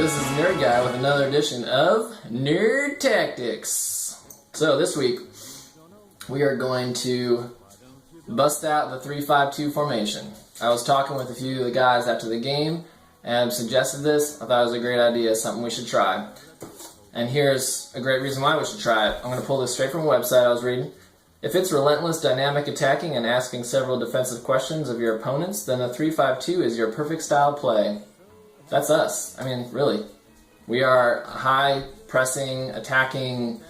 this is Nerd Guy with another edition of Nerd Tactics. So this week, we are going to bust out the 3-5-2 formation. I was talking with a few of the guys after the game and suggested this. I thought it was a great idea, something we should try. And here's a great reason why we should try it. I'm going to pull this straight from a website I was reading. If it's relentless, dynamic attacking and asking several defensive questions of your opponents, then a 3-5-2 is your perfect style play. That's us. I mean, really. We are high pressing, attacking,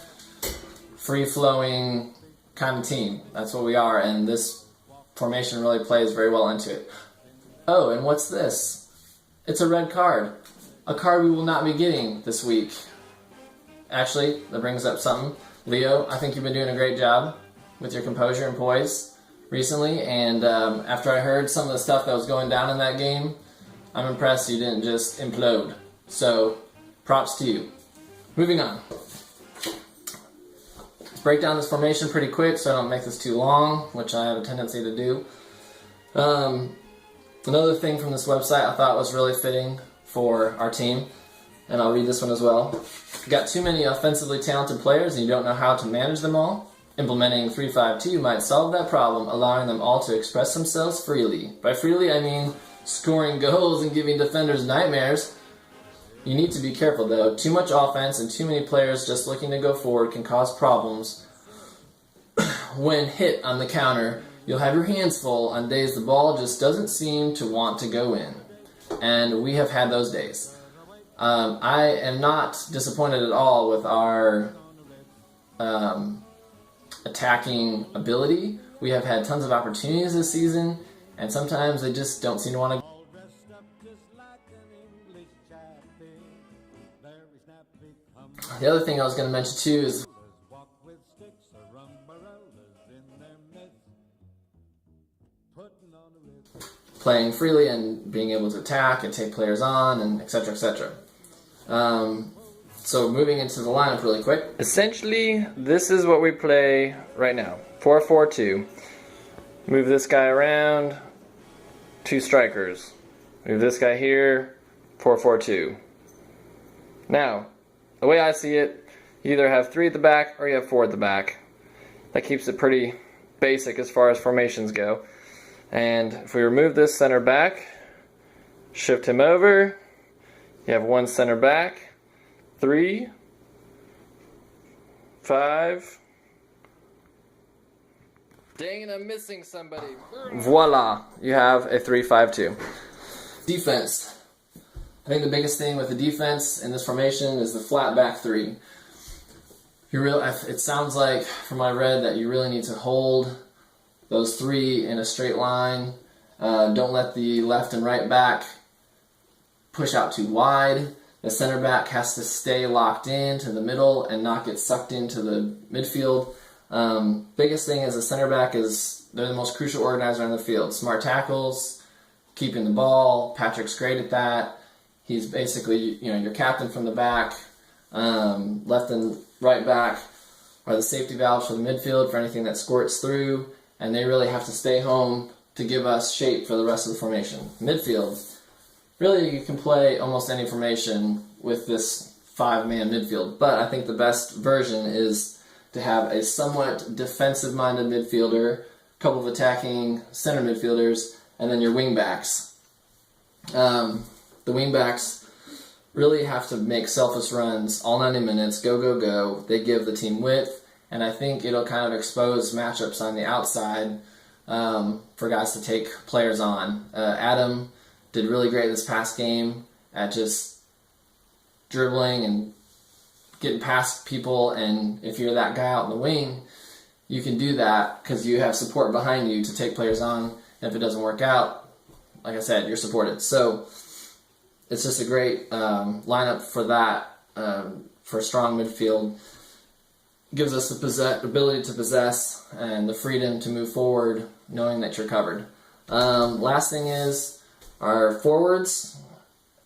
free-flowing kind of team. That's what we are, and this formation really plays very well into it. Oh, and what's this? It's a red card. A card we will not be getting this week. Actually, that brings up something. Leo, I think you've been doing a great job with your composure and poise recently, and after I heard some of the stuff that was going down in that game, I'm impressed you didn't just implode. So, props to you. Moving on. Let's break down this formation pretty quick so I don't make this too long, which I have a tendency to do. Another thing from this website I thought was really fitting for our team, and I'll read this one as well. If you've got too many offensively talented players and you don't know how to manage them all, implementing 3-5-2 might solve that problem, allowing them all to express themselves freely. By freely, I mean scoring goals and giving defenders nightmares. You need to be careful though. Too much offense and too many players just looking to go forward can cause problems. When hit on the counter, you'll have your hands full on days the ball just doesn't seem to want to go in. And we have had those days. I am not disappointed at all with our attacking ability. We have had tons of opportunities this season, and sometimes they just don't seem to want to. The other thing I was going to mention too is playing freely and being able to attack and take players on, and etc., etc. So moving into the lineup really quick. Essentially, this is what we play right now. 4-4-2. Move this guy around. 2 strikers. Move this guy here. 4-4-2. Now, the way I see it, you either have 3 at the back or you have 4 at the back. That keeps it pretty basic as far as formations go. And if we remove this center back, shift him over, you have 1 center back. 3, 5. Dang it, I'm missing somebody. Voila, you have a 3-5-2. Defense. I think the biggest thing with the defense in this formation is the flat back 3. It sounds like, from what I read, that you really need to hold those 3 in a straight line. Don't let the left and right back push out too wide. The center back has to stay locked in to the middle and not get sucked into the midfield. Biggest thing is the center back they're the most crucial organizer on the field. Smart tackles, keeping the ball. Patrick's great at that. He's basically, your captain from the back. Left and right back are the safety valves for the midfield for anything that squirts through, and they really have to stay home to give us shape for the rest of the formation. Midfield. Really, you can play almost any formation with this 5-man midfield, but I think the best version is to have a somewhat defensive-minded midfielder, a couple of attacking center midfielders, and then your wingbacks. The wingbacks really have to make selfless runs all 90 minutes, go, go, go. They give the team width, and I think it'll kind of expose matchups on the outside for guys to take players on. Adam did really great this past game at just dribbling and getting past people, and if you're that guy out in the wing, you can do that because you have support behind you to take players on, and if it doesn't work out, like I said, you're supported. So it's just a great lineup for that, for a strong midfield. Gives us the ability to possess and the freedom to move forward knowing that you're covered. Last thing is our forwards.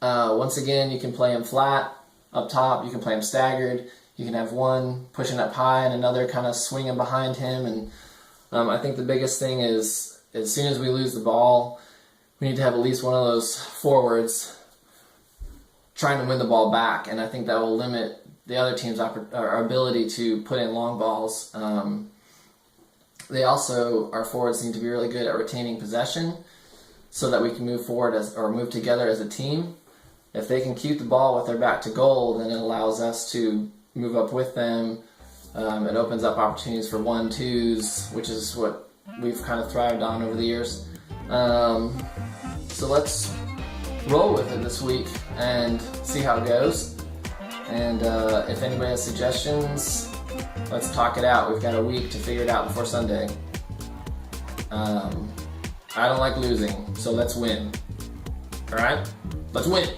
Once again, you can play them flat up top. You can play them staggered. You can have one pushing up high and another kind of swinging behind him. And I think the biggest thing is as soon as we lose the ball, we need to have at least one of those forwards trying to win the ball back, and I think that will limit the other team's our ability to put in long balls. Our forwards seem to be really good at retaining possession so that we can move forward or move together as a team. If they can keep the ball with their back to goal, then it allows us to move up with them. It opens up opportunities for 1-2s, which is what we've kind of thrived on over the years. So let's roll with it this week and see how it goes. And if anybody has suggestions, let's talk it out. We've got a week to figure it out before Sunday. I don't like losing, so let's win. All right? Let's win.